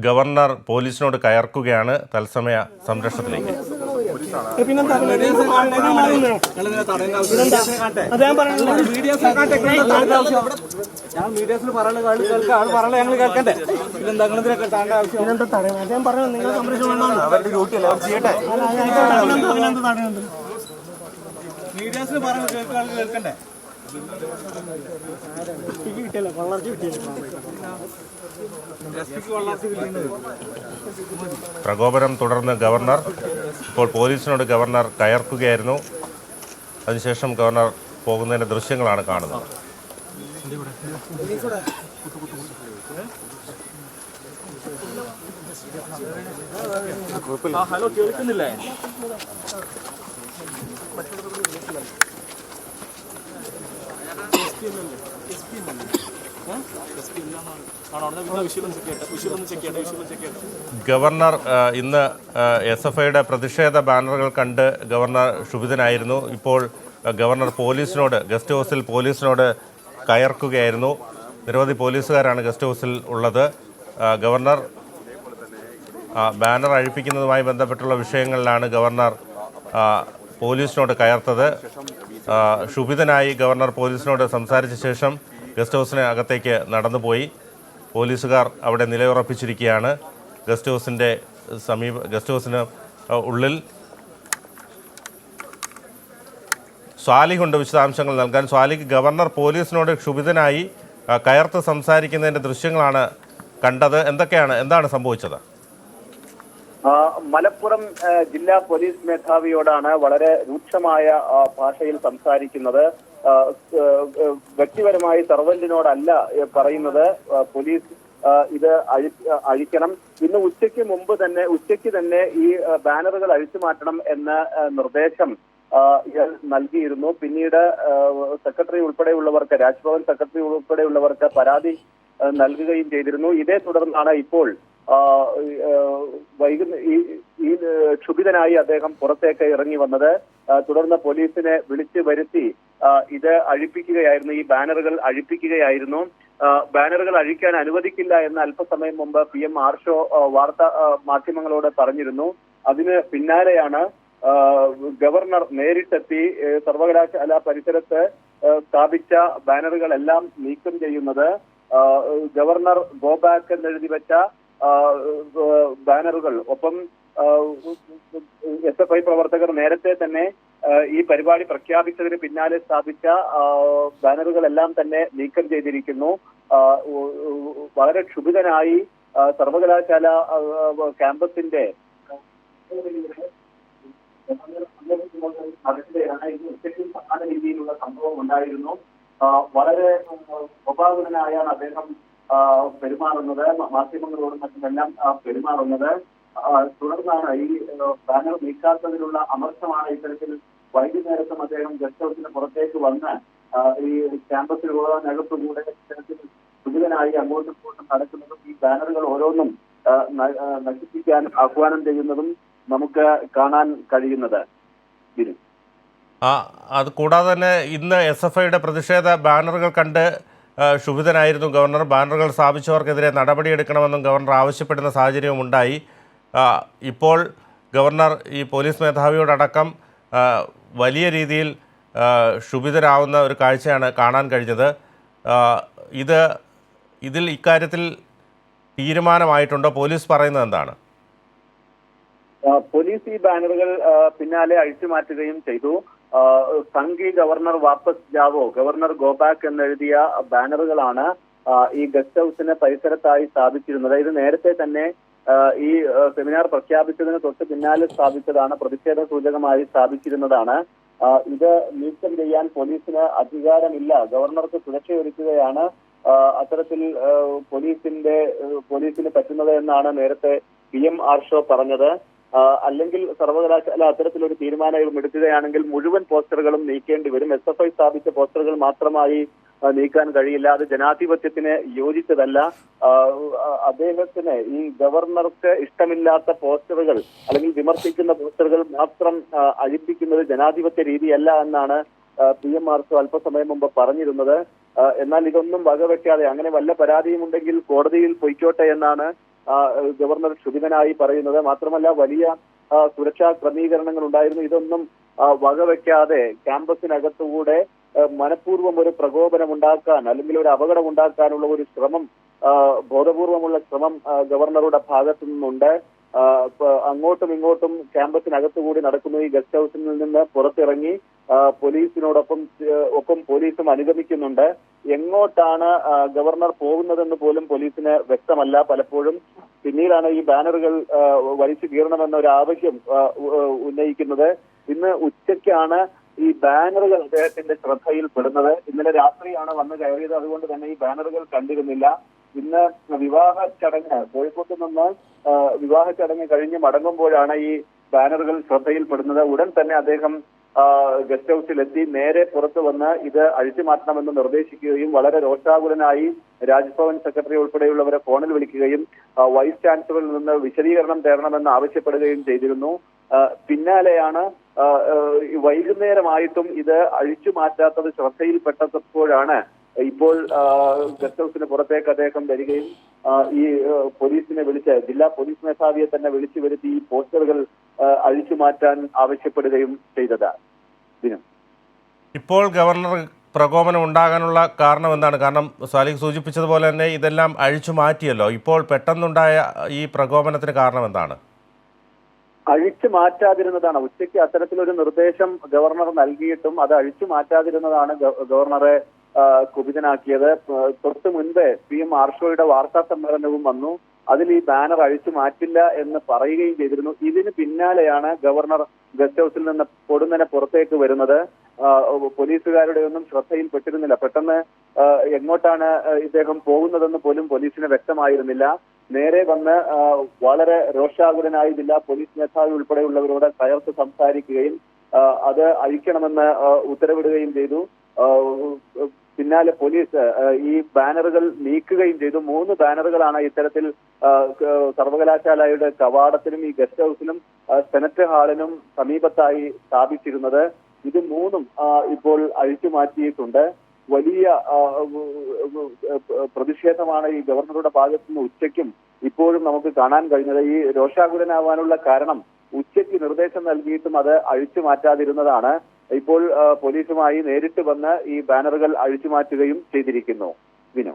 Governor പോലീസിനോട് കയർക്കുകയാണ്. തത്സമയ സംരക്ഷണത്തിലേക്ക്. പ്രകോപനം തുടർന്ന് ഗവർണർ ഇപ്പോൾ പോലീസിനോട് ഗവർണർ കയർക്കുകയായിരുന്നു. അതിനുശേഷം ഗവർണർ പോകുന്നതിൻ്റെ ദൃശ്യങ്ങളാണ് കാണുന്നത്. ഹലോ, കേൾക്കുന്നില്ലേ? ഗവർണർ ഇന്ന് SFIയുടെ പ്രതിഷേധ ബാനറുകൾ കണ്ട് ഗവർണർ ക്ഷുഭിതനായിരുന്നു. ഇപ്പോൾ ഗവർണർ ഗസ്റ്റ് ഹൗസിൽ പോലീസിനോട് കയർക്കുകയായിരുന്നു. നിരവധി പോലീസുകാരാണ് ഗസ്റ്റ് ഹൗസിൽ ഉള്ളത്. ഗവർണർ ബാനർ അഴിപ്പിക്കുന്നതുമായി ബന്ധപ്പെട്ടുള്ള വിഷയങ്ങളിലാണ് ഗവർണർ പോലീസിനോട് കയർത്തത്. ക്ഷുഭിതനായി ഗവർണർ പോലീസിനോട് സംസാരിച്ച ശേഷം ഗസ്റ്റ് ഹൗസിന് അകത്തേക്ക് നടന്നുപോയി. പോലീസുകാർ അവിടെ നിലയുറപ്പിച്ചിരിക്കുകയാണ്. ഗസ്റ്റ് ഹൗസിന് ഉള്ളിൽ സ്വാലിഹുണ്ട് വിശദാംശങ്ങൾ നൽകാൻ. സ്വാലിഹ്, ഗവർണർ പോലീസിനോട് ക്ഷുഭിതനായി കയർത്ത് സംസാരിക്കുന്നതിൻ്റെ ദൃശ്യങ്ങളാണ് കണ്ടത്. എന്താണ് സംഭവിച്ചത്? മലപ്പുറം ജില്ലാ പോലീസ് മേധാവിയോടാണ് വളരെ രൂക്ഷമായ ഭാഷയിൽ സംസാരിക്കുന്നത്. വ്യക്തിപരമായി സർവന്റിനോടല്ല പറയുന്നത്. പോലീസ് ഇത് അഴിക്കണം. ഇന്ന് ഉച്ചയ്ക്ക് തന്നെ ഈ ബാനറുകൾ അഴിച്ചു മാറ്റണം എന്ന നിർദ്ദേശം ഇയാൾ നൽകിയിരുന്നു. പിന്നീട് സെക്രട്ടറി ഉൾപ്പെടെയുള്ളവർക്ക്, രാജ്ഭവൻ സെക്രട്ടറി ഉൾപ്പെടെയുള്ളവർക്ക് പരാതി നൽകുകയും ചെയ്തിരുന്നു. ഇതേ തുടർന്നാണ് ഇപ്പോൾ ഈ ക്ഷുഭിതനായി അദ്ദേഹം പുറത്തേക്ക് ഇറങ്ങി വന്നത്. തുടർന്ന് പോലീസിനെ വിളിച്ചു വരുത്തി ഇത് അഴിപ്പിക്കുകയായിരുന്നു. ഈ ബാനറുകൾ അഴിപ്പിക്കുകയായിരുന്നു. ബാനറുകൾ അഴിക്കാൻ അനുവദിക്കില്ല എന്ന് അല്പസമയം മുമ്പ് PM ആർഷോ വാർത്താ മാധ്യമങ്ങളോട് പറഞ്ഞിരുന്നു. അതിന് പിന്നാലെയാണ് ഗവർണർ നേരിട്ടെത്തി സർവകലാശാല പരിസരത്ത് സ്ഥാപിച്ച ബാനറുകളെല്ലാം നീക്കം ചെയ്യുന്നത്. ഗവർണർ ഗോ ബാക്ക് എന്നെഴുതി വെച്ച ബാനറുകൾ, ഒപ്പം SFI പ്രവർത്തകർ നേരത്തെ തന്നെ ഈ പരിപാടി പ്രഖ്യാപിച്ചതിന് പിന്നാലെ സ്ഥാപിച്ച ബാനറുകളെല്ലാം തന്നെ നീക്കം ചെയ്തിരിക്കുന്നു. വളരെ ക്ഷുഭിതനായി സർവകലാശാല ക്യാമ്പസിന്റെ സമാന രീതിയിലുള്ള സംഭവം ഉണ്ടായിരുന്നു. വളരെ കോപാകുലനായാണ് അദ്ദേഹം പെരുമാറുന്നത്, മാധ്യമങ്ങളോടും മറ്റുമെല്ലാം പെരുമാറുന്നത്. തുടർന്നാണ് ഈ ബാനർ നീക്കാത്തതിലുള്ള അമർഷമാണ് ഇത്തരത്തിൽ വൈകുന്നേരത്തും അദ്ദേഹം ഗസ്റ്റ് ഹൗസിന് പുറത്തേക്ക് വന്ന് ഈ ക്യാമ്പസിനകത്തുകൂടെ ഇത്തരത്തിൽ സുഖിതനായി അങ്ങോട്ടും ഇങ്ങോട്ടും നടക്കുന്നതും ഈ ബാനറുകൾ ഓരോന്നും നശിപ്പിക്കാൻ ആഹ്വാനം ചെയ്യുന്നതും നമുക്ക് കാണാൻ കഴിയുന്നത്. അത് കൂടാതെ തന്നെ ഇന്ന് SFIയുടെ പ്രതിഷേധ ബാനറുകൾ കണ്ട് ക്ഷുഭിതനായിരുന്നു ഗവർണർ. ബാനറുകൾ സ്ഥാപിച്ചവർക്കെതിരെ നടപടിയെടുക്കണമെന്നും ഗവർണർ ആവശ്യപ്പെടുന്ന സാഹചര്യവും ഉണ്ടായി. ഇപ്പോൾ ഗവർണർ ഈ പോലീസ് മേധാവിയോടക്കം വലിയ രീതിയിൽ ക്ഷുഭിതരാവുന്ന ഒരു കാഴ്ചയാണ് കാണാൻ കഴിഞ്ഞത്. ഇക്കാര്യത്തിൽ തീരുമാനമായിട്ടുണ്ടോ? പോലീസ് പറയുന്നത് എന്താണ്? പോലീസ് ഈ ബാനറുകൾ പിന്നാലെ അഴിച്ചുമാറ്റുകയും ചെയ്തു. സംഘി ഗവർണർ വാപ്പസ് ജാവോ, ഗവർണർ ഗോ ബാക്ക് എന്നെഴുതിയ ബാനറുകളാണ് ഈ ഗസ്റ്റ് ഹൗസിന് പരിസരത്തായി സ്ഥാപിച്ചിരുന്നത്. ഇത് നേരത്തെ തന്നെ ഈ സെമിനാർ പ്രഖ്യാപിച്ചതിന് തൊട്ട് പിന്നാലെ സ്ഥാപിച്ചതാണ്, പ്രതിഷേധ സൂചകമായി സ്ഥാപിച്ചിരുന്നതാണ്. ഇത് നീക്കം ചെയ്യാൻ പോലീസിന് അധികാരമില്ല. ഗവർണർക്ക് സുരക്ഷയൊരുക്കുകയാണ് അത്തരത്തിൽ പോലീസിന് പറ്റുന്നത് എന്നാണ് നേരത്തെ PM ആർഷോ പറഞ്ഞത്. അല്ലെങ്കിൽ സർവകലാശാല അത്തരത്തിലൊരു തീരുമാനം എടുക്കുകയാണെങ്കിൽ മുഴുവൻ പോസ്റ്ററുകളും നീക്കേണ്ടി വരും. SFI സ്ഥാപിച്ച പോസ്റ്ററുകൾ മാത്രമായി നീക്കാൻ കഴിയില്ല. അത് ജനാധിപത്യത്തിന് യോജിച്ചതല്ല. അദ്ദേഹത്തിന് ഈ ഗവർണർക്ക് ഇഷ്ടമില്ലാത്ത പോസ്റ്ററുകൾ അല്ലെങ്കിൽ വിമർശിക്കുന്ന പോസ്റ്ററുകൾ മാത്രം അഴിപ്പിക്കുന്നത് ജനാധിപത്യ രീതിയല്ല എന്നാണ് PM ആർഷോ അല്പസമയം മുമ്പ് പറഞ്ഞിരുന്നത്. എന്നാൽ ഇതൊന്നും വകവെക്കാതെ അങ്ങനെ വല്ല പരാതിയും ഉണ്ടെങ്കിൽ കോടതിയിൽ പൊയ്ക്കോട്ടെ എന്നാണ് ഗവർണർ ക്ഷുഭിതനായി പറയുന്നത്. മാത്രമല്ല വലിയ സുരക്ഷാ ക്രമീകരണങ്ങൾ ഉണ്ടായിരുന്നു. ഇതൊന്നും വകവെക്കാതെ ക്യാമ്പസിനകത്തുകൂടെ മനഃപൂർവ്വം ഒരു പ്രകോപനം ഉണ്ടാക്കാൻ അല്ലെങ്കിൽ ഒരു അപകടം ഉണ്ടാക്കാനുള്ള ഒരു ശ്രമം, ബോധപൂർവമുള്ള ശ്രമം ഗവർണറുടെ ഭാഗത്തു നിന്നുണ്ട്. അങ്ങോട്ടും ഇങ്ങോട്ടും ക്യാമ്പസിനകത്തുകൂടി നടക്കുന്നു. ഈ ഗസ്റ്റ് ഹൗസിൽ നിന്ന് പുറത്തിറങ്ങി പോലീസിനോടൊപ്പം പോലീസും അനുഗമിക്കുന്നുണ്ട്. എങ്ങോട്ടാണ് ഗവർണർ പോകുന്നതെന്ന് പോലും പോലീസിന് വ്യക്തമല്ല. പലപ്പോഴും പിന്നീടാണ് ഈ ബാനറുകൾ വലിച്ചു കീറണമെന്ന ഒരു ആവശ്യം ഉന്നയിക്കുന്നത്. ഇന്ന് ഉച്ചയ്ക്കാണ് ഈ ബാനറുകൾ അദ്ദേഹത്തിന്റെ ശ്രദ്ധയിൽപ്പെടുന്നത്. ഇന്നലെ രാത്രിയാണ് വന്നു കയറിയത്. അതുകൊണ്ട് തന്നെ ഈ ബാനറുകൾ കണ്ടിരുന്നില്ല. ഇന്ന് വിവാഹ ചടങ്ങ്, കോഴിക്കോട്ട് നിന്ന് വിവാഹ ചടങ്ങ് കഴിഞ്ഞ് മടങ്ങുമ്പോഴാണ് ഈ ബാനറുകൾ ശ്രദ്ധയിൽപ്പെടുന്നത്. ഉടൻ തന്നെ അദ്ദേഹം ഗസ്റ്റ് ഹൗസിലെത്തി നേരെ പുറത്തു വന്ന് ഇത് അഴിച്ചു മാറ്റണമെന്ന് നിർദ്ദേശിക്കുകയും വളരെ രോഷാകുലനായി രാജ്ഭവൻ സെക്രട്ടറി ഉൾപ്പെടെയുള്ളവരെ ഫോണിൽ വിളിക്കുകയും വൈസ് ചാൻസലറിൽ നിന്ന് വിശദീകരണം തേടണമെന്ന് ആവശ്യപ്പെടുകയും ചെയ്തിരുന്നു. പിന്നാലെയാണ് വൈകുന്നേരമായിട്ടും ഇത് അഴിച്ചു മാറ്റാത്തത് ശ്രദ്ധയിൽപ്പെട്ടപ്പോഴാണ് ഇപ്പോൾ ഗസ്റ്റ് ഹൗസിന് പുറത്തേക്ക് അദ്ദേഹം വരികയും ഈ പോലീസിനെ വിളിച്ച്, ജില്ലാ പോലീസ് മേധാവിയെ തന്നെ വിളിച്ചു വരുത്തി ഈ പോസ്റ്ററുകൾ അഴിച്ചു മാറ്റാൻ ആവശ്യപ്പെടുകയും ചെയ്തത്. ദിനം ഇപ്പോൾ ഗവർണർ പ്രകോപനം ഉണ്ടാകാനുള്ള കാരണം എന്താണ്? കാരണം സാലിഹ് സൂചിപ്പിച്ചതുപോലെ തന്നെ ഇതെല്ലാം അഴിച്ചു മാറ്റിയല്ലോ. ഇപ്പോൾ പെട്ടെന്നുണ്ടായ ഈ പ്രകോപനത്തിന് കാരണം എന്താണ്? അഴിച്ചു മാറ്റാതിരുന്നതാണ്. ഉച്ചയ്ക്ക് അത്തരത്തിലൊരു നിർദ്ദേശം ഗവർണർ നൽകിയിട്ടും അത് അഴിച്ചു മാറ്റാതിരുന്നതാണ് ഗവർണറെ കുപിതനാക്കിയത്. തൊട്ട് മുൻപ് PM ആർഷോയുടെ വാർത്താ സമ്മേളനവും വന്നു. അതിൽ ഈ ബാനർ അഴിച്ചു മാറ്റില്ല എന്ന് പറയുകയും ചെയ്തിരുന്നു. ഇതിന് പിന്നാലെയാണ് ഗവർണർ ഗസ്റ്റ് ഹൗസിൽ നിന്ന് പൊടുന്നനെ പുറത്തേക്ക് വരുന്നത്. പോലീസുകാരുടെ ഒന്നും ശ്രദ്ധയിൽപ്പെട്ടിരുന്നില്ല. പെട്ടെന്ന് എങ്ങോട്ടാണ് ഇദ്ദേഹം പോകുന്നതെന്ന് പോലും പോലീസിന് വ്യക്തമായിരുന്നില്ല. നേരെ വന്ന് വളരെ രോഷാകുലനായി ജില്ലാ പോലീസ് മേധാവി ഉൾപ്പെടെയുള്ളവരോട് കയർത്ത് സംസാരിക്കുകയും അത് അഴിക്കണമെന്ന് ഉത്തരവിടുകയും ചെയ്തു. പിന്നാലെ പോലീസ് ഈ ബാനറുകൾ നീക്കുകയും ചെയ്തു. 3 ബാനറുകളാണ് ഇത്തരത്തിൽ സർവകലാശാലയുടെ കവാടത്തിലും ഈ ഗസ്റ്റ് ഹൗസിലും സെനറ്റ് ഹാളിനും സമീപത്തായി സ്ഥാപിച്ചിരുന്നത്. ഇത് 3ഉം ഇപ്പോൾ അഴിച്ചു മാറ്റിയിട്ടുണ്ട്. വലിയ പ്രതിഷേധമാണ് ഈ ഗവർണറുടെ ഭാഗത്തു നിന്ന് ഉച്ചയ്ക്കും ഇപ്പോഴും നമുക്ക് കാണാൻ കഴിഞ്ഞത്. ഈ രോഷാകുലനാവാനുള്ള കാരണം ഉച്ചയ്ക്ക് നിർദ്ദേശം നൽകിയിട്ടും അത് അഴിച്ചു മാറ്റാതിരുന്നതാണ്. ഇപ്പോൾ പോലീസുമായി നേരിട്ട് വന്ന് ഈ ബാനറുകൾ അഴിച്ചു മാറ്റുകയും ചെയ്തിരിക്കുന്നു. വിനോ.